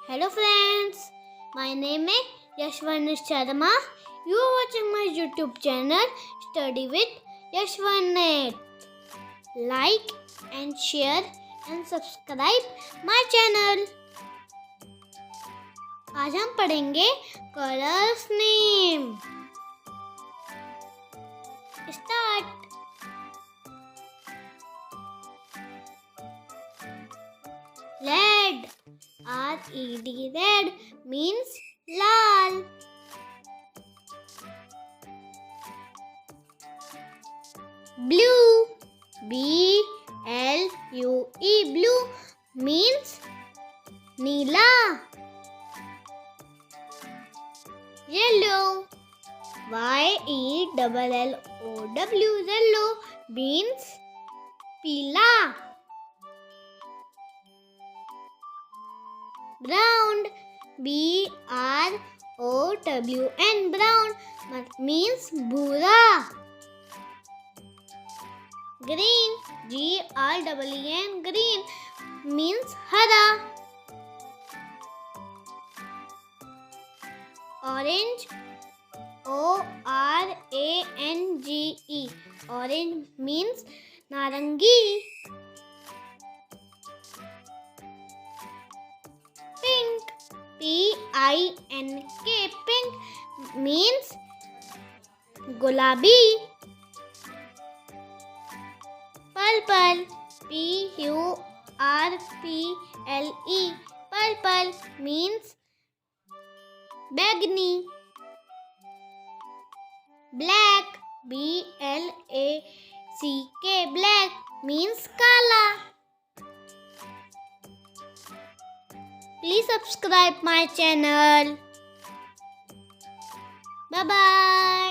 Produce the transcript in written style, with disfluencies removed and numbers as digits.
Hello friends, my name is Yashwant Sharma. You are watching my YouTube channel Study with Yashwant. Like and share and subscribe my channel. आज हम पढ़ेंगे colours name. Start. Red. R-E-D, red means Laal. Blue. B-L-U-E, blue means Neela. Yellow. Y-E-L-L-O-W, yellow means Peela. Brown. B-R-O-W-N, brown means Bhura. Green. G-R-E-E-N, green means Hara. Orange. O-R-A-N-G-E, orange means Narangi. Pink. P-I-N-K, pink means Gulabi. Purple. P-U-R-P-L-E, purple means Bagani. Black. B-L-A-C-K, black means Kala. Please subscribe my channel. Bye bye.